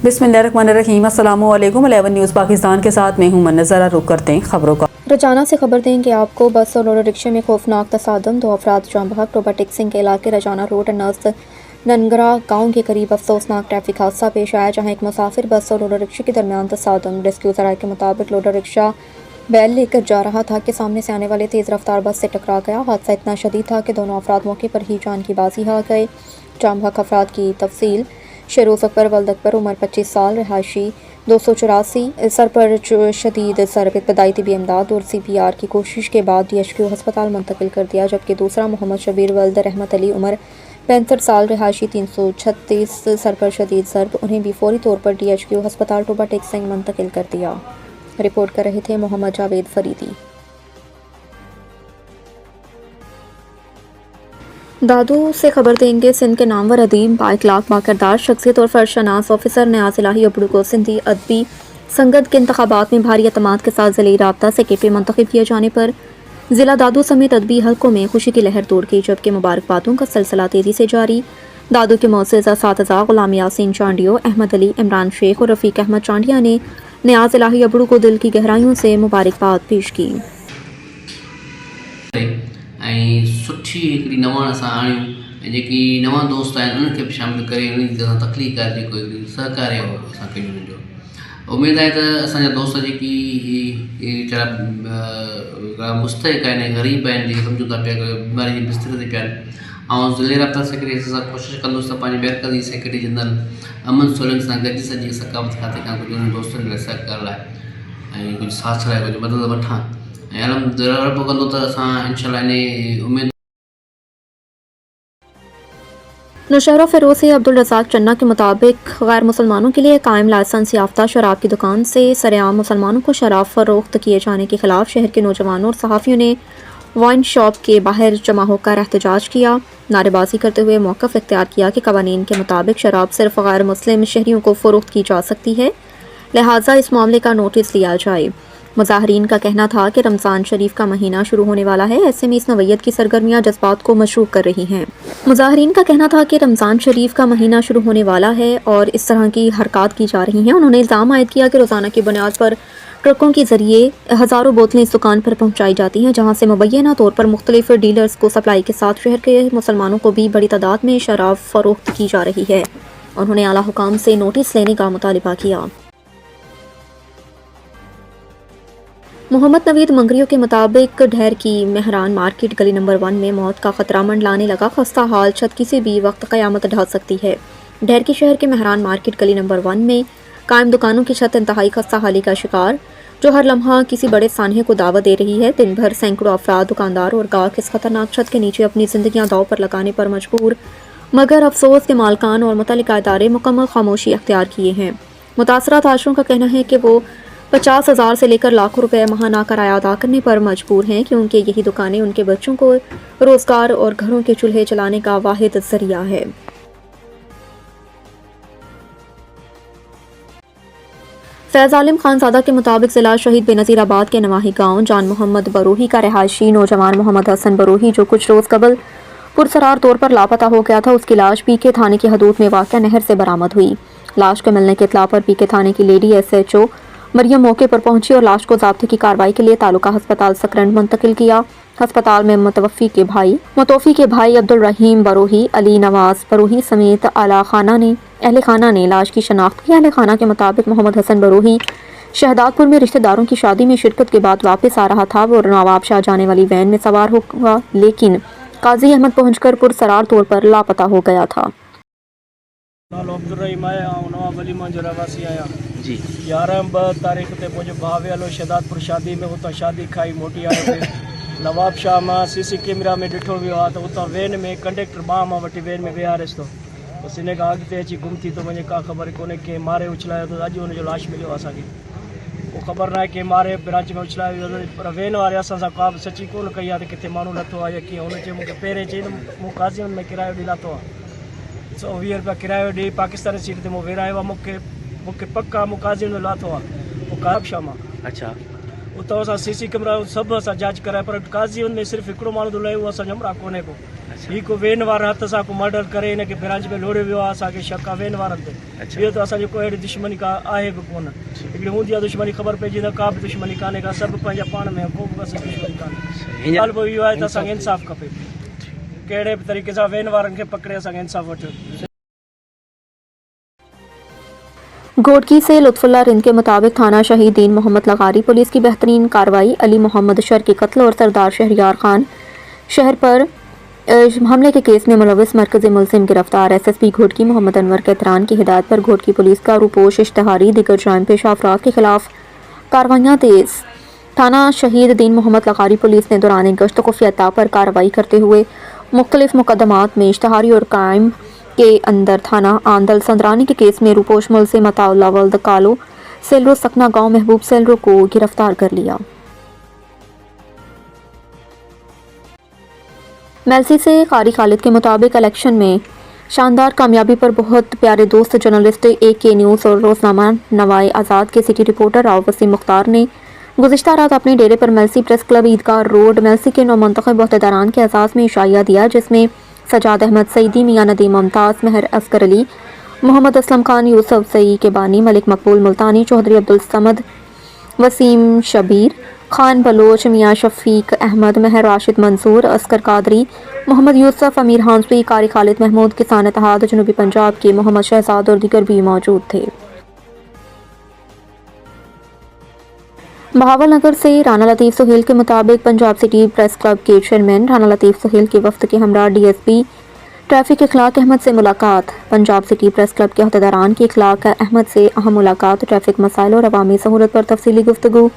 बिस्मिल्लाहिर्रहमानिर्रहीम। अस्सलामु अलैकुम। 11 न्यूज़ पाकिस्तान के साथ मैं हूं मन्नत। ज़रा रुक करते हैं खबरों का। रजाना से खबर देंगे आपको। बस और ऑटो रिक्शे में खौफनाक तसादम, 2 अफराद जाँ बहक। टोबाटिक सिंह के इलाके रजाना रोड नज़द ननगरा गाँव के करीब अफसोसनाक ट्रैफिक हादसा पेश आया, जहाँ एक मुसाफिर बस और ऑटो रिक्शे के दरमियान तसादम। रेस्क्यू ज़राए के मुताबिक ऑटो रिक्शा बैल लेकर जा रहा था कि सामने से आने वाले तेज़ रफ्तार बस से टकरा गया। हादसा इतना शदीद था कि दोनों अफराद मौके पर ही जान की बाजी हार गए। जाँ बहक अफराद की तफसील: शेरोज़ अकबर वल्द अकबर, उम्र 25 साल, रिहायशी 284, सर पर शदीद सर, इब्तदाई तिबी इमदाद और CPR की कोशिश के बाद DHQ अस्पताल मुंतकिल कर दिया। जबकि दूसरा मोहम्मद शबीर वल्द रहमत अली, उम्र 65 साल, रिहायशी 336, सर पर शदीद ज़र्ब, उन्हें भी फौरी तौर पर DHQ अस्पताल टोबाटिक सिंह मुंतकिल कर दिया। रिपोर्ट कर रहे थे मोहम्मद जावेद फरीदी। दादू से खबर देंगे। सिंध के नामवर अदीब, बाइखलाक, बाकिरदार शख्सियत और फर्शनास ऑफिसर न्याज़ इलाही अबड़ू को सिंधी अदबी संगत के इंतखाबात में भारी एतमाद के साथ ज़िले राब्ता से KP मंतखब किए जाने पर ज़िला दादू समेत अदबी हल्कों में खुशी की लहर दौड़ गई। जबकि मुबारकबादों का सिलसिला तेज़ी से जारी। दादू के मौसूज़ा सातज़ा गुलाम यासीन चांडियो, अहमद अली, इमरान शेख और रफ़ीक अहमद चांडिया ने न्याज़ इलाही अबड़ू को दिल की गहराइयों से मुबारकबाद पेश की। सुठी हिकिड़ी नवाण असां आणियूं ऐं जेकी नवां दोस्त आहिनि उन्हनि खे बि शामिलु करे उन्हनि जी तकलीफ़ आहे जेको हिकिड़ी सहकार्य असां कयूं उन्हनि जो। उमेदु आहे त असांजा दोस्त जेकी मुस्तहिक आहिनि, ग़रीब आहिनि, जेके सम्झूं था पिया बीमारी जी बिस्तरे ते पिया आहिनि, ऐं ज़िले राब्ता सेक्रेटरी सां कोशिशि कंदुसि त पंहिंजे मरकज़ी सेक्रेटरी जनरल अमन सोलंकी सां गॾिजी सॼी सकाफ़त खाते खां कुझु उन्हनि दोस्तनि लाइ सहकार लाइ ऐं कुझु साथ लाइ कुझु मदद वठां ऐं रब कंदो त असां इंशाअल्लाह इन उमेद। नौशहरा फिरोज से अब्दुल रज़ाक चन्ना के मुताबिक गैर मुसलमानों के लिए कायम लाइसेंस याफ्ता शराब की दुकान से सरेआम मुसलमानों को शराब फरोख्त किए जाने के खिलाफ शहर के नौजवानों और सहाफ़ियों ने वाइन शॉप के बाहर जमा होकर एहतजाज किया। नारेबाजी करते हुए मौक़िफ़ इख्तियार किया कि क़वानीन के मुताबिक शराब सिर्फ गैर मुस्लिम शहरियों को फ़रोख्त की जा सकती है, लिहाजा इस मामले का नोटिस लिया जाए। मुज़ाहरीन का कहना था कि रमज़ान शरीफ का महीना शुरू होने वाला है, ऐसे में इस नवैयत की सरगर्मियाँ जज्बात को मशरूक कर रही हैं। मुज़ाहरीन का कहना था कि रमज़ान शरीफ का महीना शुरू होने वाला है और इस तरह की हरकत की जा रही हैं। उन्होंने इल्ज़ाम आयद किया कि रोज़ाना की बुनियाद पर ट्रकों के ज़रिए हज़ारों बोतलें इस दुकान पर पहुँचाई जाती हैं, जहाँ से मुबैना तौर पर मुख्तलिफ डीलर्स को सप्लाई के साथ शहर के मुसलमानों को भी बड़ी तादाद में शराब फरोख्त की जा रही है। उन्होंने आला हुकाम से नोटिस लेने का मुतालिबा किया। मोहम्मद नवीद मंगरियों के मुताबिक ढेर की मेहरान मार्केट गली नंबर 1 में मौत का खतरा मंडलाने लगा। खस्ता हाल छत किसी भी वक्त क़यामत ढा सकती है। ढेर की शहर के मेहरान मार्केट गली नंबर 1 में कायम दुकानों की छत इंतहाई खस्ता हाली का शिकार, जो हर लम्हा किसी बड़े सानहे को दावत दे रही है। दिन भर सैकड़ों अफराद, दुकानदार और गाहक इस खतरनाक छत के नीचे अपनी जिंदगियां दाव पर लगाने पर मजबूर, मगर अफसोस के मालकान और मुतल्लिका इदारे मुकम्मल खामोशी अख्तियार किए हैं। मुतासरा ताशरों का कहना है कि वो 50,000 से लेकर लाखों रुपए माहाना किराया अदा करने पर मजबूर हैं, क्योंकि यही दुकानें उनके बच्चों को रोजगार और घरों के चूल्हे चलाने का वाहिद जरिया है। फैज़ आलिम खानज़ादा के मुताबिक जिला शहीद बेनज़ीराबाद के नवाही गांव जान मोहम्मद बरूही का रिहायशी नौजवान मोहम्मद हसन बरूही, जो कुछ रोज़ कबल पुरसरार तौर पर लापता हो गया था, उसकी लाश पीके थाने की हदूद में वाक़या नहर से बरामद हुई। लाश के मिलने के इत्तला पर पीके थाने की लेडी SHO मरियम मौके पर पहुंची और लाश को ज़ाब्ते की कार्रवाई के लिए तालुका अस्पताल सकरंड मुंतकिल किया। अस्पताल में मुतवफ़ी के भाई अब्दुल रहीम बरूही, अली नवाज बरूही समेत अहले खाना ने लाश की शनाख्त की। अहले खाना के मुताबिक मोहम्मद हसन बरूही शहदादपुर में रिश्तेदारों की शादी में शिरकत के बाद वापस आ रहा था। वो नवाब शाह जाने वाली वैन में सवार हुआ, लेकिन काजी अहमद पहुंचकर पुरसरार तौर पर लापता हो गया था। जी 11 तारीख़ ते मुंहिंजो भाउ वियल शहदादपुर शादी में, उतां शादी खाई मोटी आयो। नवाब शाह मां CC कैमरा में ॾिठो वियो आहे त उतां वैन में कंडक्टर बाह मां वठी वैन में विहारियसि थो, बसि हिन खां अॻिते अची गुम थी थो वञे। का ख़बर कोन्हे कंहिं मारे उछलायो त अॼु हुनजो लाश मिलियो आहे असांखे। उहो ख़बर न आहे कंहिं मारे ब्रांच में उछलायो वियो, पर वैन वारे असां सां का बि सची कोन कई आहे त किथे माण्हू लथो आहे या कीअं। हुन चयो मूंखे पहिरें चई त मूं काज़ियुनि में किरायो ॾी लाथो आहे, 120 रुपया किरायो ॾेई पाकिस्तानी सीट ते मूं विरायो आहे। मूंखे पक्का मूं काज़ियुनि में लाथो आहे, पोइ कारब शाह मां। अच्छा, उतां असां CC कैमरा सभु असां जांच कराए, पर काज़ियुनि में सिर्फ़ु हिकिड़ो माण्हू थो लहे, उहो असांजो हमरा कोन्हे को। ही को वेन वारा हथ सां को मर्डर करे इनके ब्रांच में लोड़े वियो आहे असांखे शक आहे वेन वारनि ते ॿियो त असांजो कोई अहिड़ी दुश्मनी का आहे बि कोन हिकिड़ी हूंदी आहे दुश्मनी ख़बर पइजी न का बि दुश्मनी कान्हे का सभु पंहिंजा पाण में को बि बसि दुश्मनी कान्हे ॻाल्हि पोइ इहो आहे त असांखे इंसाफ़ खपे कहिड़े बि तरीक़े सां वेन वारनि खे पकड़े असांखे इंसाफ़ वठो। घोटकी से लुत्फुल्ला रिंद के मुताबिक थाना शहीद दीन मोहम्मद लगारी पुलिस की बेहतरीन कार्रवाई अली मोहम्मद शर के कत्ल और सरदार शहरियार खान शहर पर हमले के केस में मुलविस मरकज़ी मुलजिम गिरफ्तार। SSP घोटकी मोहम्मद अनवर कैतरान की हिदायत पर घोटकी पुलिस का रूपोश इश्तहारी दिगर जराइम पेशा अफराद के खिलाफ कार्रवाइयाँ तेज। थाना शहीद दीन मोहम्मद लगारी पुलिस ने दौरान गश्त खुफिया तौर पर कार्रवाई करते हुए मुख्तलिफ मुकदमात में इश्तहारी और क्राइम के अंदर थाना आंदल संदरानी के केस में रूपोश मुलजिम अताउल्लाह वल्द कालो सेलरो सकना गांव महबूब सेलरो को गिरफ्तार कर लिया। मेलसी से कारी खालिद के मुताबिक इलेक्शन में शानदार कामयाबी पर बहुत प्यारे दोस्त जर्नलिस्ट AK न्यूज़ और रोजनामा नवाए आज़ाद के सिटी रिपोर्टर राव वसीम मुख्तार ने गुज़िश्ता रात अपने डेरे पर मेलसी प्रेस क्लब ईदगाह रोड मेलसी के नौमंतखब अहदेदारान के एजाज़ में इशाया दिया, जिसमें सजाद अहमद सईदी, मियां नदीम मुमताज़, महर असगर अली, मोहम्मद असलम खान, यूसुफ सई के बानी, मलिक मकबूल मुल्तानी, चौधरी अब्दुल समद, वसीम शबीर खान बलोच, मियां शफीक अहमद, महर राशिद मंसूर, असकर कादरी, मोहम्मद यूसुफ, अमीर हांसवी, कारी खालिद महमूद, किसान इत्तेहाद जनूबी पंजाब के मोहम्मद शहजाद और दीगर भी मौजूद थे। बहावलनगर से राना लतीफ़ सुहेल के मुताबिक पंजाब सिटी प्रेस क्लब के चेयरमैन राना लतीफ़ सुहेल के वफ्द के हमरा DSP ट्रैफिक इखलाक अहमद से मुलाकात। पंजाब सिटी प्रेस क्लब के अहदेदारान की इखलाक अहमद से अहम मुलाकात, ट्रैफिक मसाइल और अवामी सहूलत पर तफसीली गुफ्तगू।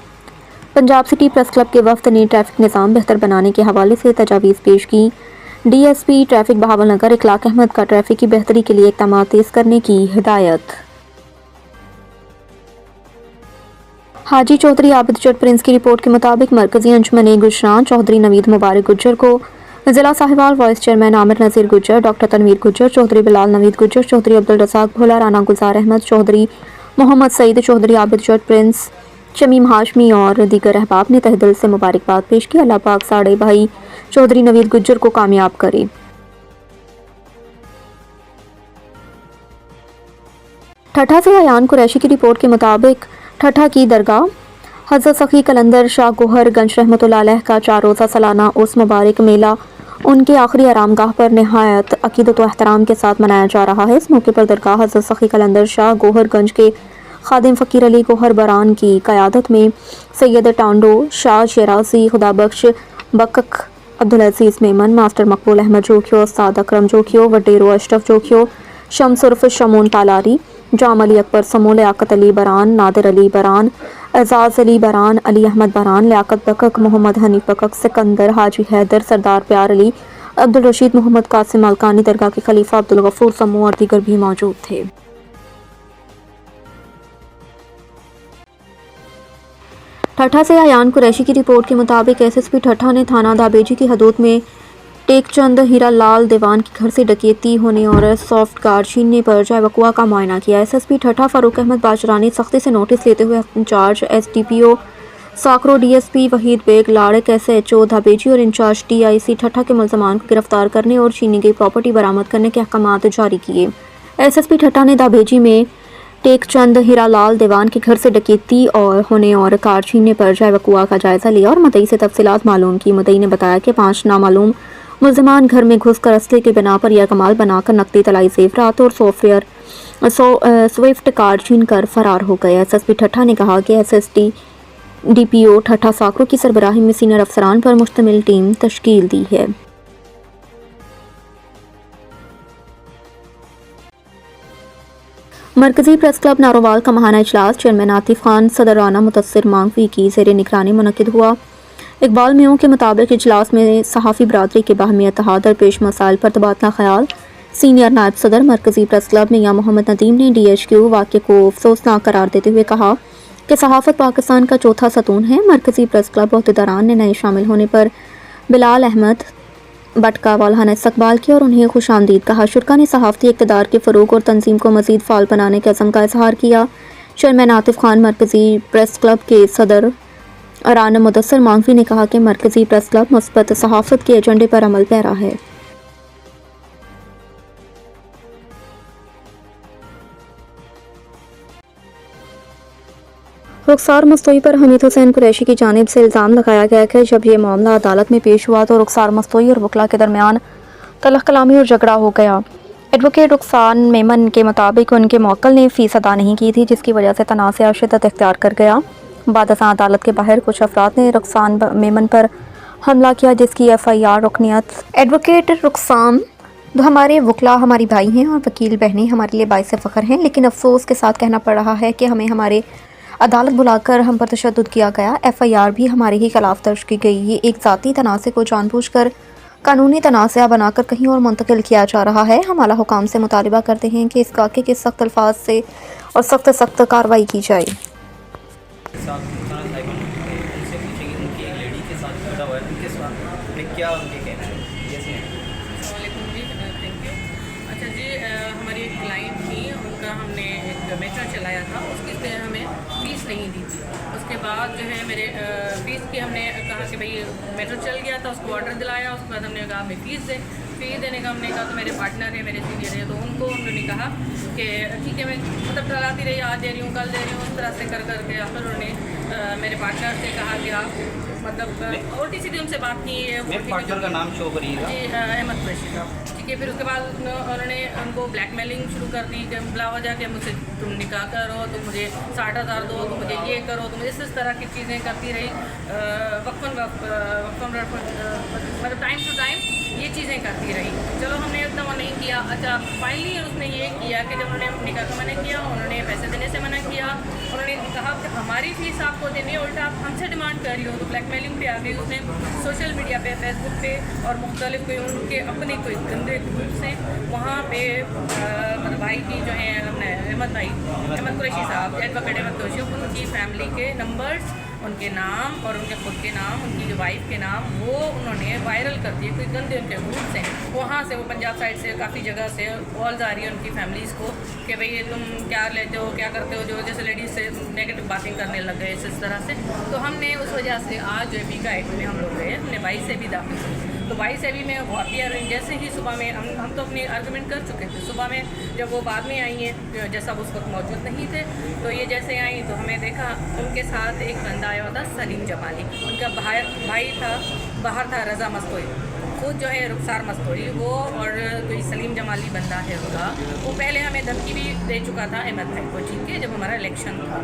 पंजाब सिटी प्रेस क्लब के वफ्द ने ट्रैफिक निज़ाम बेहतर बनाने के हवाले से तजावीज़ पेश की। DSP ट्रैफिक बहावलनगर इखलाक अहमद का ट्रैफिक की बेहतरी के लिए इक़दाम तेज़ करने की हिदायत। हाजी चौधरी आबिद जट प्रिंस की रिपोर्ट के मुताबिक मरकजी अंजुमन गुजरान चौधरी नवीद मुबारक गुज्जर को जिला साहिवाल वाइस चेयरमैन आमिर नज़ीर गुज्जर, डॉक्टर तनवीर गुज्जर, चौधरी बिलाल नवीद गुज्जर, चौधरी अब्दुल रज़ाक भोला, राना गुलजार अहमद, चौधरी मोहम्मद सईद, चौधरी आबिद जट प्रिंस, शमीम हाशमी और दीगर अहबाब ने तहे दिल से मुबारकबाद पेश की। अल्लाह पाक साड़े भाई चौधरी नवीद गुज्जर को कामयाब करे। ठठा से अयान कुरैशी की रिपोर्ट के मुताबिक ठठा की दरगाह हज़रत सखी कलंदर शाह गोहर गंज रहमतुल्लाह अलैह का 4 रोज़ा सालाना उर्स मुबारक मेला उनके आखिरी आरामगाह पर नहायत अकीदत व एहतराम के साथ मनाया जा रहा है। इस मौके पर दरगाह हज़रत सखी कलंदर शाह गोहर गंज के खादिम फ़कीर अली गोहर बरान की क़यादत में सैयद टांडो शाह शराजी, खुदाबख्श बकक, अब्दुल अजीज़ मेमन, मास्टर मकबूल अहमद जोखियो, उस्ताद अकरम जोखियो, वडेरो अशरफ जोखियो, शमसुर्फ शमून तालारी, जाम अली अकबर समो, लियाकत अली बरान, नादिर अली बरान, एजाज अली बरान, अली अहमद बरान, लियाकत बकक, मोहम्मद हनीफ बकक, सिकंदर, हाजी हैदर, सरदार प्यार अली, अब्दुल रशीद, मोहम्मद कासिम अलकानी, दरगाह के खलीफा अब्दुल गफूर समो और दीगर भी मौजूद थे। ठठा से अयान कुरैशी की रिपोर्ट के मुताबिक SSP ठठा ने थाना दाबेजी की हदूद में टेकचंद हीरा लाल देवान के घर से डकैती होने और सॉफ्ट कार छीनने पर जाए वक़ुआ का मुआयना किया। SSP ठठा फ़ारूक अहमद बाजरा ने सख्ती से नोटिस लेते हुए इंचार्ज SDPO साकरो, DSP वहीद बेग लाड़क, SHO दाबेजी और इंचार्ज DIC ठठा के मुलजमान को गिरफ्तार करने और छीनी गई प्रॉपर्टी बरामद करने के अहकाम जारी किए। SSP ठठा ने दाबेजी में टेकचंद हीरा लाल देवान के घर से डकैती होने और कार छीनने पर जाए वक़ुआ का जायज़ा लिया और मुद्दई से तफसीलात मालूम की। मुद्दई ने बताया कि 5 नामालूम मुलजमान घर में घुसकर असले के बिना पर यह कमाल बनाकर नकदी तलाई ज़ेवरात और स्विफ्ट कार छीन कर फरार हो गए। SSP ठठा ने कहा कि SSD DPO ठठा साकरो की सरबराही में सीनियर अफसरान पर मुश्तमिल टीम तश्कील दी है। मरकजी प्रेस क्लब नारोवाल का महाना इजलास चेयरमैन आतिफ खान, सदर राना मुतस्सिर मांगवी की ज़ेर निगरानी मुनक़िद हुआ। इकबाल मेयों के मुताबिक इजलास में सहाफ़ी बरादरी के बाहमी इत्तेहाद दरपेश मसाइल पर तबादला ख्याल। सीनियर नायब सदर मरकजी प्रेस क्लब मियां मोहम्मद नदीम ने DHQ वाक़े को अफसोसनाक करार देते हुए कहा कि सहाफ़त पाकिस्तान का चौथा सतून है। मरकजी प्रेस क्लब अहदेदारान ने नए शामिल होने पर बिलाल अहमद बटका वालहाना इस्तकबाल किया और उन्हें खुशामदीद कहा। शुरा ने सहाफ़ती इक़्तिदार के फ़रोग़ और तंजीम को मज़ीद फ़ाल बनाने के अज़म का इज़हार किया। चेयरमैन आतिफ खान मरकजी प्रेस क्लब के सदर राना मुदस्सिर मांगवी ने कहा कि मरकजी प्रेस क्लब मुस्बत सहाफ़त के एजेंडे पर अमल पैरा है। रुखसार मस्तोई पर हमीद हुसैन कुरैशी की जानिब से इल्ज़ाम लगाया गया कि जब ये मामला अदालत में पेश हुआ तो रुखसार मस्तोई और वकला के दरमियान तलख कलामी और झगड़ा हो गया। एडवोकेट रुखसार मेमन के मुताबिक उनके मौक्कल ने फ़ीस अदा नहीं की थी, जिसकी वजह से तनाज़ा शिद्दत इख्तियार कर गया। बाद अदालत के बाहर कुछ अफराद ने रुखसार मेमन पर हमला किया, जिसकी FIR रुकनियत। एडवोकेट रुखसार, हमारे वकला हमारी भाई हैं और वकील बहनें हमारे लिए बाइस फ़ख्र हैं, लेकिन अफसोस के साथ कहना पड़ रहा है कि हमें हमारे अदालत बुलाकर हम पर तशद्दुद किया गया। FIR भी हमारे ही खिलाफ दर्ज की गई। ये एक ज़ाती तनाज़े को जानबूझकर कानूनी तनाज़ा बनाकर कहीं और मुंतकिल किया जा रहा है। हम आला हुकाम से मुतालबा करते हैं कि इस वाक़े के सख्त अल्फाज से और सख्त कार्रवाई की जाए। क्या उनके कहना है? अस्सलामुअलैकुम जी, थैंक यू। अच्छा जी, हमारी एक क्लाइंट थी, उनका हमने एक मेटर चलाया था, उसकी हमें फ़ीस नहीं दी थी। उसके बाद जो है मेरे फ़ीस की हमने कहा कि भाई मेटर चल गया था, उसको ऑर्डर दिलाया। उसके बाद हमने कहा हमें फ़ीस देने का हमने कहा, तो मेरे पार्टनर है, मेरे सीनियर है, तो उन्होंने कहा कि ठीक है, मैं मतलब डलाती रही, आज दे रही हूँ, कल दे रही हूँ, उस तरह से कर करके फिर उन्होंने मेरे पार्टनर से कहा कि आप मतलब और सीधी उनसे बात की है। पार्टनर का नाम शो करिएगा जी, अहमद कुरैशी साहब, ठीक है। फिर उसके बाद उन्होंने उनको ब्लैकमेलिंग शुरू कर दी कि बिलावजह के मुझसे तुम निकाह करो, तुम मुझे 60,000 दो, तुम मुझे ये करो, तुम इस तरह की चीज़ें करती रही। वक्फन मतलब टाइम टू टाइम ये चीज़ें करती रही। चलो हमने इतना वो नहीं किया। अच्छा, फाइनली उसने ये किया कि जब उन्होंने निकाह का मना किया, उन्होंने पैसे देने से मना किया, उन्होंने कहा कि हमारी फ़ीस आपको देनी है, उल्टा आप हमसे डिमांड कर रही हो, तो ब्लैकमेलिंग पे आ गई। उसने सोशल मीडिया पे, फेसबुक पे और मुख्तलिफ कोई उनके अपने कोई गंदे ग्रुप से वहाँ पे मतलब भाई की जो है अहमद कुरैशी साहब, एडवोकेट अहमद कुरैशी, उनकी फैमिली के नंबर्स, उनके नाम और उनके खुद के नाम, उनकी जो वाइफ के नाम, वो उन्होंने वायरल कर दिए। कोई गंदे उनके ग्रुप्स हैं, वहाँ से वो पंजाब साइड से काफ़ी जगह से कॉल्स आ रही है उनकी फैमिलीज़ को कि भाई तुम क्या लेते हो, क्या करते हो, जो जैसे लेडीज़ से नेगेटिव बातें करने लग गए इस तरह से। तो हमने उस वजह से आज जो बीका एक्ट में हम लोग गए, हमने 22 से भी दाखिल की। तो 22 से भी में वो अपीयर जैसे ही सुबह में हम तो अपनी आर्गूमेंट कर चुके थे। सुबह में जब वो बाद में आई हैं, जैसा उस वक्त मौजूद नहीं थे, तो ये जैसे आई तो हमें देखा उनके साथ एक बंदा आया था, सलीम जमाली, उनका भाई था, बाहर था रज़ा मस्तोई, खुद जो है रुखसार मस्तोई, वो और कोई सलीम जमाली बंदा है उनका, वो पहले हमें धमकी भी दे चुका था अहमद भाई को, ठीक है, जब हमारा इलेक्शन था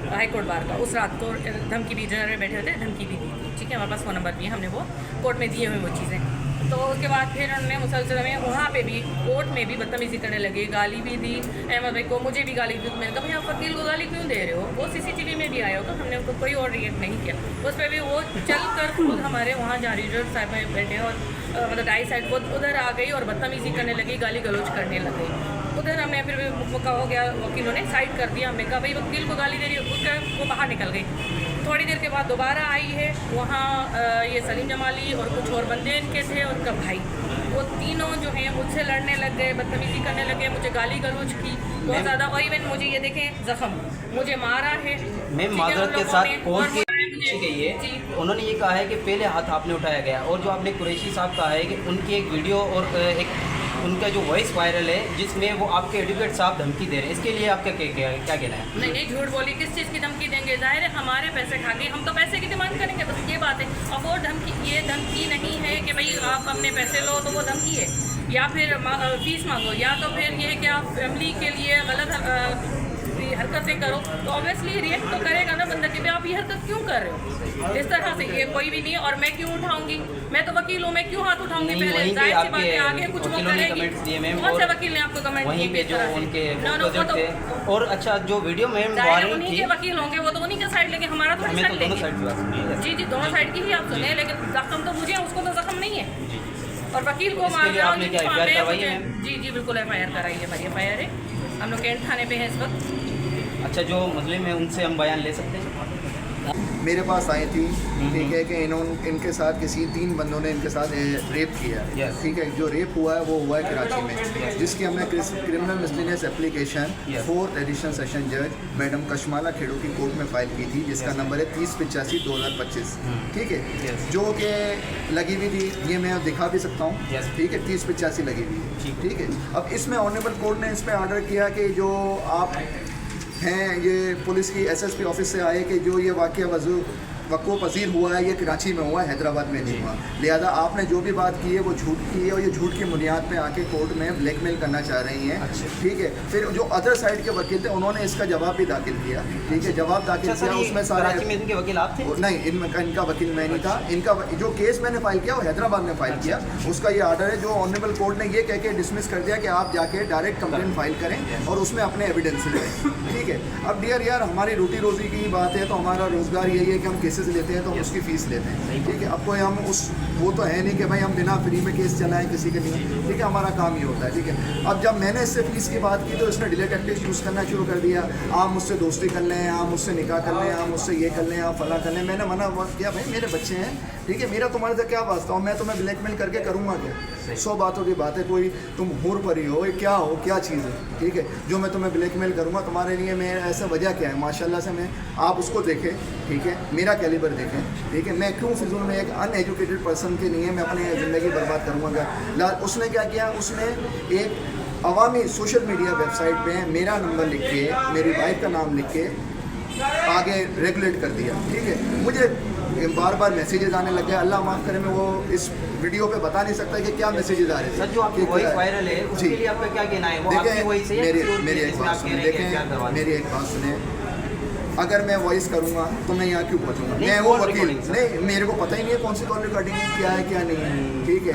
हाई कोर्ट बार का, उस रात को धमकी भी, जनरल में बैठे हुए थे, धमकी भी दी थी, ठीक है, हमारे पास फ़ोन नंबर भी है, हमने वो कोर्ट में दिए हुए वो चीज़ें। तो उसके बाद फिर उन्होंने मुसलसल में वहाँ पे भी कोर्ट में भी बदतमीज़ी करने लगे, गाली भी दी अहमद भाई को, मुझे भी गाली दी। मैंने कहा भाई आप वकील को गाली क्यों दे रहे हो? वो CCTV में भी आया होगा, हमने उनको कोई और रिएक्ट नहीं किया। उस पर भी वो चल कर खुद हमारे वहाँ जहाँ रिजर्व साहब में बैठे और मतलब दाई साइड वो उधर आ गई और बदतमीज़ी करने लगी, गाली गलौज करने लग गई। उधर हमने फिर मुक्का हो गया, वकीलों ने साइड कर दिया। हमने कहा भाई वकील को गाली दे रही है, उसका वो बाहर निकल गई। थोड़ी देर के बाद दोबारा आई है, वहाँ ये सलीम जमाली और कुछ और बंदे इनके थे, उनका भाई, वो तीनों जो हैं मुझसे लड़ने लग गए, बदतमीज़ी करने लगे, मुझे गाली गलौज की बहुत ज़्यादा। और इवन मुझे ये देखें ज़ख्म, मुझे मारा है। मैम माजरत के साथ कोर्ट के पीछे गई है, उन्होंने ये कहा है कि पहले हाथ आपने उठाया गया, और जो आपने कुरैशी साहब कहा है कि उनकी एक वीडियो और एक उनका जो वॉइस वायरल है जिसमें वो आपके एडवोकेट साहब धमकी दे रहे हैं, इसके लिए आपका क्या कहना है? नहीं, झूठ बोली, किस चीज़ की धमकी देंगे? जाहिर है हमारे पैसे खा गए, हम तो पैसे की डिमांड करेंगे, बस ये बात है। और वो धमकी, ये धमकी नहीं है कि भाई आप अपने पैसे लो, तो वो धमकी है, या फिर फीस मांगो, या तो फिर ये कि आप फैमिली के लिए गलत हरकतें करो, तो ऑब्वियसली रिएक्ट तो करेगा ना बंदा कि भाई आप ये हरकत क्यों कर रहे हो इस तरह से। ये कोई भी नहीं, और मैं क्यों उठाऊंगी? मैं तो वकील हूँ, मैं क्यों हाथ उठाऊंगी? पहले जाहिर सी बात है, आगे कुछ वो करेगी। कौन से वकील ने आपको कमेंट वहीं पे जो उनके थे? और अच्छा, जो वीडियो में उन्हीं के वकील होंगे, वो तो उन्हीं के साइड लेंगे, हमारा तो साइड लेंगे। जी जी, दोनों साइड की ही आप सुने, लेकिन जख्म तो मुझे, उसको तो जख्म नहीं है। और वकील को मार रहा हूँ। जी जी बिल्कुल, FIR कराई है, हमारी FIR है, हम लोग कैंट थाने पे हैं इस वक्त। अच्छा, जो मुस्लिम है उनसे हम बयान ले सकते हैं? मेरे पास आई थी, ठीक है, कि इनके साथ किसी 3 बंदों ने इनके साथ रेप किया है, ठीक है। जो रेप हुआ है वो हुआ है कराची में, जिसकी हमने criminal miscellaneous application 4th additional session जज मैडम कशमाला खेड़ू की कोर्ट में फाइल की थी, जिसका नंबर है 3085/2025, ठीक है, जो कि लगी हुई थी, ये मैं दिखा भी सकता हूँ, ठीक है, 3085 लगी हुई, ठीक है। अब इसमें ऑनरेबल कोर्ट ने इस पर ऑर्डर किया कि जो आप हैं ये पुलिस की एसएसपी ऑफिस से आए कि जो ये वाक़या वक़्फ़ो पज़ीर हुआ है ये कराची में हुआ है, हैदराबाद में नहीं हुआ, लिहाजा आपने जो भी बात की है वो झूठ की है और ये झूठ की बुनियाद पे आके कोर्ट में ब्लैकमेल करना चाह रही हैं। ठीक है, फिर जो अदर साइड के वकील थे उन्होंने इसका जवाब भी दाखिल किया। ठीक है, जवाब दाखिल किया, उसमें सारे इनके वकील आप थे? नहीं, इनका वकील मैं नहीं था। इनका जो केस मैंने फाइल किया वो हैदराबाद में फाइल किया, उसका ये आर्डर है जो ऑनरेबल कोर्ट ने ये कह के डिसमिस कर दिया कि आप जाके डायरेक्ट कंप्लेंट फाइल करें और उसमें अपने एविडेंस दें। ठीक है, अब डियर यार हमारी रोटी रोजी की बात है तो हमारा रोज़गार यही है कि हम केसेस लेते हैं तो हम उसकी फ़ीस लेते हैं। ठीक है, अब कोई हम वो तो है नहीं कि भाई हम बिना फ्री में केस चलाएं किसी के लिए। ठीक है, हमारा काम ये होता है। ठीक है, अब जब मैंने इससे फ़ीस की बात की तो इसने डिले टैक्टिक्स यूज़ करना शुरू कर दिया। आप मुझसे दोस्ती कर लें, आप मुझसे निकाह कर लें, आप मुझसे ये कर लें, आप फला कर लें। मैंने मना किया, भाई मेरे बच्चे हैं, ठीक है, मेरा तुम्हारे से क्या वास्ता हो, मैं तुम्हें ब्लैकमेल करके करूँगा क्या? 100 बातों की बात है, कोई तुम हूर परी हो, क्या हो, क्या चीज़ है, ठीक है, जो मैं तुम्हें ब्लैकमेल करूँगा तुम्हारे लिए। मैं ऐसा वजह क्या है? माशाल्लाह से मैं आप उसको देखें, ठीक है, मेरा कैलिबर देखें, ठीक है, मैं क्यों फिजूल में एक अनएजुकेटेड पर्सन के लिए मैं अपनी ज़िंदगी बर्बाद करूँगा? उसने क्या किया, उसने एक अवामी सोशल मीडिया वेबसाइट पे मेरा नंबर लिख के, मेरी वाइफ का नाम लिख के आगे रेगुलेट कर दिया। ठीक है, मुझे बार बार मैसेजेस आने लग गए। अल्लाह माफ़ करे, मैं वो इस वीडियो पे बता नहीं सकता कि क्या मैसेजेस आ रहे थे। सर, जो आपकी वॉइस वायरल है उसके लिए आपका क्या कहना है? वो आपकी वॉइस है? मेरी एक बात सुने, देखें मेरी एक बात सुने, अगर मैं वॉइस करूँगा तो मैं यहाँ क्यों पहुँचूँगा? मैं वो वकील नहीं, मेरे को पता ही नहीं है कौन सी कॉल रिकॉर्डिंग है, क्या है क्या नहीं है। ठीक है,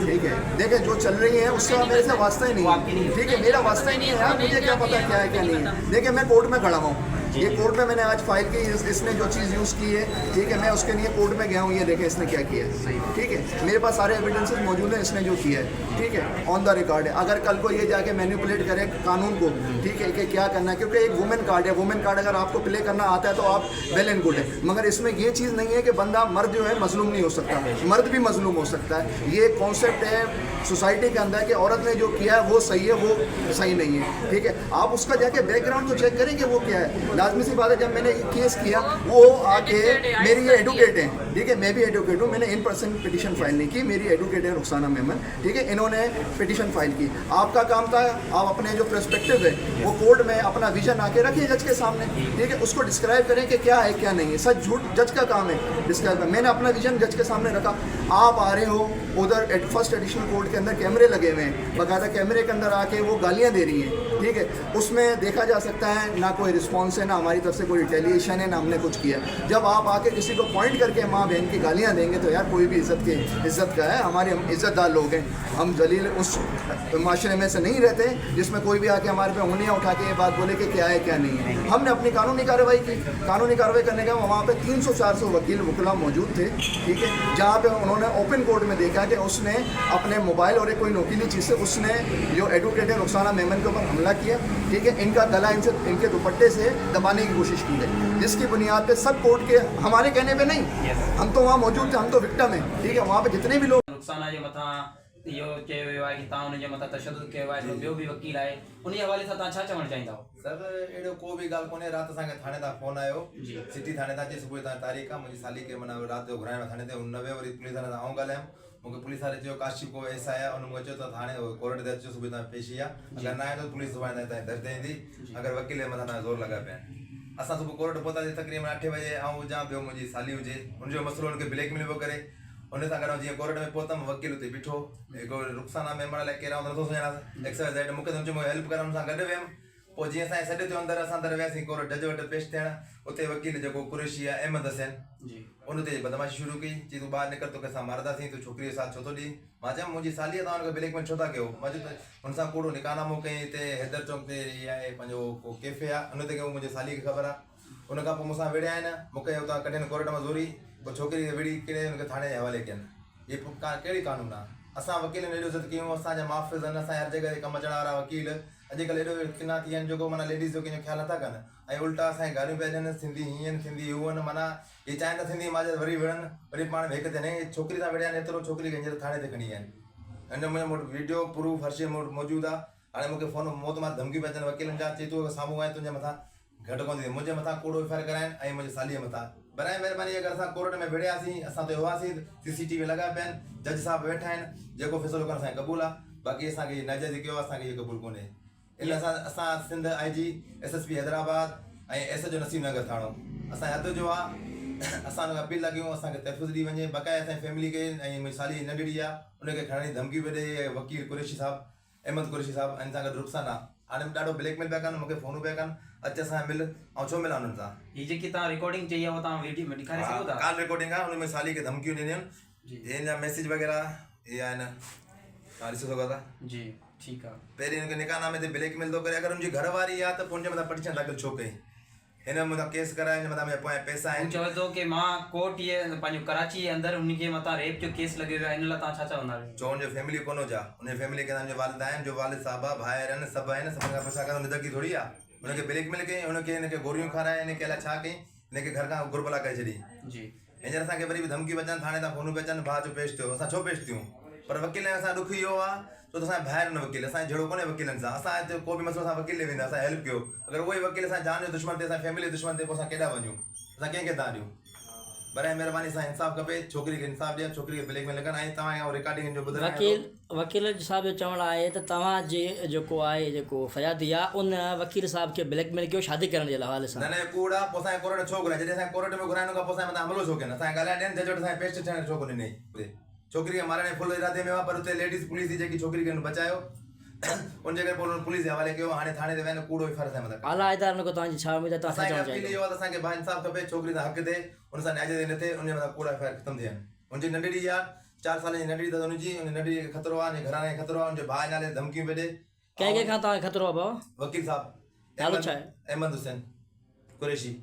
ठीक है, देखें जो चल रही है उससे मेरे से वास्ता ही नहीं है। ठीक है, मेरा वास्ता ही नहीं है यार, मुझे क्या पता क्या है क्या नहीं है। देखिए मैं कोर्ट में खड़ा हूँ, ये कोर्ट में मैंने आज फाइल की, इसने जो चीज़ यूज़ की है, ठीक है, मैं उसके लिए कोर्ट में गया हूँ, ये देखें इसने क्या किया है। ठीक है, मेरे पास सारे एविडेंसेस मौजूद हैं इसने जो किया है। ठीक है, ऑन द रिकॉर्ड है। अगर कल को ये जाके मैनिपुलेट करे कानून को, ठीक है, कि क्या करना है, क्योंकि एक वुमेन कार्ड है, वुमेन कार्ड अगर आपको प्ले करना आता है तो आप वेल एंड गुड है, मगर इसमें ये चीज़ नहीं है कि बंदा मर्द जो है मजलूम नहीं हो सकता, मर्द भी मजलूम हो सकता है। ये कॉन्सेप्ट है सोसाइटी के अंदर कि औरत ने जो किया है वो सही है, वो सही नहीं है। ठीक है, आप उसका जाके बैकग्राउंड तो चेक करें कि वो क्या है। लाजमी सी बात है, जब मैंने केस किया वो आके मेरी ये एडवोकेट है, ठीक है, मैं भी एडवोकेट हूँ, मैंने इन पर्सन पिटीशन फाइल नहीं की, मेरी एडवोकेट है रुखसाना मेमन, ठीक है, इन्होंने पिटीशन फाइल की। आपका काम था आप अपने जो पर्सपेक्टिव है वो कोर्ट में अपना विजन आके रखिए जज के सामने, ठीक है, उसको डिस्क्राइब करें कि क्या है क्या नहीं है, सच झूठ जज का काम है डिस्क्राइब कर। मैंने अपना विजन जज के सामने रखा। आप आ रहे हो उधर फर्स्ट एडिशनल कोर्ट के अंदर कैमरे लगे हुए हैं, बाकायदा कैमरे के अंदर आके वो गालियाँ दे रही हैं, ठीक है, उसमें देखा जा सकता है ना कोई रिस्पॉन्स है, ना हमारी तरफ से कोई रिटेलिएशन है, ना हमने कुछ किया। जब आप आके किसी को पॉइंट करके माँ बहन की गालियाँ देंगे तो यार कोई भी इज्जत का है, हमारे हम इज्जतदार लोग हैं, हम जलील उस माशरे में से नहीं रहते जिसमें कोई भी आके हमारे पे उंगलियाँ उठा के ये बात बोले कि क्या है क्या नहीं है। हमने अपनी कानूनी कार्रवाई की, कानूनी कार्रवाई करने का वहाँ पे 300-400 वकील वकला मौजूद थे, ठीक है, जहाँ पे उन्होंने ओपन कोर्ट में देखा कि उसने अपने मोबाइल और एक कोई नोकीली चीज़ से उसने जो एडवोकेट है रुखसाना मेमन के ऊपर हमला किया, ठीक है, इनका गला इनके दुपट्टे से दबाने की कोशिश की गई, जिसकी बुनियाद पे सब कोर्ट के हमारे कहने पे नहीं, हम तो वहाँ मौजूद थे, हम तो विक्टिम हैं, ठीक है, वहाँ पे जितने भी लोग रुखसाना जे मथां इहो चयो वियो आहे कि तव्हां हुनजे मथां तशदुद कयो आहे, ॿियो बि वकील आहे, उन हवाले सां तव्हां छा चवणु चाहींदा हो? सर अहिड़ो को बि ॻाल्हि कोन्हे। राति असांखे थाणे तां फ़ोन आयो, सिटी थाणे तां, अचे सुबुह तां तारीख़ आहे, मुंहिंजी साली खे माना राति जो घुराइण थाणे ते 9 वरी पुलिस वारे सां आऊं ॻाल्हायमि, मूंखे पुलिस वारे चयो काशी को ऐसा आहे, उन मूंखे चयो त थाणे कोर्ट ते अचो, सुबुह तां पेशी आहे, अगरि न आहे त पुलिस सुभाणे ताईं दर्ज ईंदी, अगरि वकील जे मथां तव्हां ज़ोर लॻा पिया आहिनि। असां सुबुह कोर्ट पहुतासीं तक़रीबन 8 बजे, ऐं हुजां ॿियो मुंहिंजी साली हुजे, हुनजो मसइलो हुनखे ब्लैकमेल पियो करे, उन सां गॾु जीअं कोर्ट में पहुतमि वकील हुते बीठो, हिकु रुखसाना मेमन लाइ केरु नथो सुञाणां, XYZ, मूंखे त चयो हेल्प कर, हुन सां गॾु वियुमि। पोइ जीअं असांखे सॾु थियो अंदरि, असां अंदरि वियासीं कोर्ट जज वटि पेश थियण, उते वकील जेको कुरैशी आहे अहमद हसन, उन ते बदमाशी शुरू कई, चई तूं ॿाहिरि निकिर, तोखे असां मारंदासीं, तूं छोकिरीअ जो साथ छो थो ॾीं? मां चयमि मुंहिंजी साली आहे, तव्हां हुनखे ब्लैकमेल छो था कयो? मां चयो हुन सां कूड़ो निकाहनामो कयईं, हिते हैदर चौक ते आहे पंहिंजो को कैफ़े आहे, उन ते कयो, मुंहिंजी सालीअ खे ख़बर आहे। उन खां पोइ मूंसां विड़िया आहिनि, मूंखे हुतां कढियनि कोर्ट मां ज़ोरी, पोइ छोकिरी खे विड़ी करे हुनखे थाणे जे हवाले कयनि। ये कहिड़ी कानून आहे? असां वकील एॾो इज़त कयूं, असांजा मुहाफ़िज़ आहिनि, असां हर जॻह ते कमु अचण वारा वकील, अॼुकल्ह एॾो किना थी विया आहिनि जेको माना लेडीज़ जो कंहिंजो ख़्यालु नथा कनि, ऐं उल्टा असांखे गारियूं पिया ॾियनि, सिंधी हीअं आहिनि, सिंधी हूअ आहिनि, माना ये चाहिनि था सिंधी मां वरी विढ़नि, वरी पाण हिक ते न छोकिरी सां विढ़िया आहिनि, एतिरो छोकिरी खे हींअर थाणे ते खणी आहिनि। हिन मुंहिंजो वटि वीडियो प्रूफ हर शइ मौजूदु आहे। हाणे मूंखे फ़ोन मौत मां धमकी पिया अचनि वकीलनि जा, चई तूं साम्हूं आहे तुंहिंजे मथां घटि कोन थी, मुंहिंजे मथां कूड़ो एफआईआर कराइनि ऐं मुंहिंजी सालीअ मथां। बराए महिरबानी, अगरि असां कोर्ट में विड़ियासीं, असां त हुआसीं, CCTV लॻा पिया आहिनि, जज साहिब वेठा आहिनि, जेको फ़ैसिलो करणु असांखे क़बूल आहे, बाक़ी असांखे नाजाइज़ी कयो, असांखे इहो क़बूल कोन्हे। इन असां सिंध IG SSP हैदराबाद ऐं SHO नसीम नगर थाणो असां हद जो आहे असां अपील लॻियूं असांखे तहफ़ुज़ ॾी वञे बक़ाया असांजी फैमिली खे ऐं मुंहिंजी साली नंढड़ी आहे उनखे खणण जी धमकी पई ॾे वकील कुरैशी साहब अहमद कुरैशी साहब ऐं सां गॾु रुख़साना हाणे ॾाढो ब्लैकमेल पिया कनि मूंखे फ़ोनूं पिया कनि अचु असां मिल ऐं छो मिला उन्हनि सां ये जेकी तव्हां रिकॉर्डिंग चई आहे उहो तव्हां वीडियो में ॾेखारे सघो था काल रिकॉर्डिंग आहे हुन में साली खे धमकियूं ॾिनियूं आहिनि हिन जा मैसेज वग़ैरह इहे आहिनि तव्हां ॾिसी सघो था जी ठीकु आहे पहिरीं हुनखे निकाहनामे ते ब्लैकमेल थो करे अगरि हुनजी घरवारी आहे त पोइ हुनजे मथां पटिशन दाख़िल छो कई हिन मुंहिंजा केस कराए हिन मथां मुंहिंजा पोयां पैसा हू आहिनि चवे थो की मां कोर्ट ये पंहिंजो कराची जे अंदरि उनखे मथां रेप जो केस लॻे वियो आहे इन लाइ तव्हां छा चवंदा आहियो चो हुनजो फैमिली कोन जा हुनजी फैमिली खे तव्हांजो वालिद आहिनि जो वालिद साहब आहे भाइर आहिनि सभु आहिनि सभिनि खां पुछा करे निदकी थोरी आहे हुनखे ब्लैकमेल कई हुनखे हिनखे गोरियूं खाराए हिनखे अलाए छा कई हिनखे घर खां घुरबला करे छॾी जी हींअर असांखे वरी बि धमकी अचनि थाणे तां फ़ोनूं पिया अचनि भाउ जो पेश थियो असां छो पेश थियूं पर वकील असां ॾुख इहो आहे छो त असांजे ॿाहिरि न वकील असांजे जहिड़ो कोन्हे वकीलनि सां असां हिते को बि मसइलो असां वकील ॾे वेंदा असां हेल्प कयो अगरि उहो ई वकील असां जान जो दुश्मन ते असांजी फैमिली दुश्मन ते पोइ असां केॾा वञूं असां कंहिंखे था ॾियूं बराए महिरबानी सां इंसाफ़ खपे छोकिरी खे इंसाफ़ ॾियनि छोकिरी खे ब्लैकमेल न कनि ऐं तव्हां रिकॉर्डिंग जो ॿुधायो वकील साहब जो चवणु आहे त तव्हांजे जेको आहे जेको फ़रियादी आहे उन वकील साहब खे ब्लैकमेल कयो शादी करण जे हवाले सां न कूड़ आहे पोइ असांखे कोर्ट छो घुराए जॾहिं असांखे कोर्ट में घुराइण खां पोइ असांजे मथां हमलो छो कनि असांखे ॻाल्हाइण ॾियनि जज वटि असांखे पेस्ट थियण छो कोन्हे छोकिरी खे मारण जे फुल इरादे में आहे पर हुते लेडीज़ पुलिस जी जेकी छोकिरी खे बचायो उनजे करे पोइ पुलिस जे हवाले कयो हाणे थाणे ते वेंदो कूड़ो ई फर्ज़ आहे मतिलबु आला इदारनि खां तव्हांजी छा उमेद आहे तव्हां छा चवणु अपील इहो आहे त असांखे भाउ इंसाफ़ खपे छोकिरी सां हक़ थिए हुन सां न्याय थिए न थिए उनजे मथां कूड़ा एफ ख़तमु थियनि हुनजी नंढड़ी आहे 4 साल जी नंढड़ी अथसि हुनजी उन नंढड़ी खे ख़तरो आहे हुनजे घराणे खे ख़तरो आहे हुनजे भाउ नाले धमकियूं पिए ॾे कंहिंखे खां तव्हांखे ख़तरो आहे भाउ वकील साहब नालो छा आहे अहमद हुसैन कुरैशी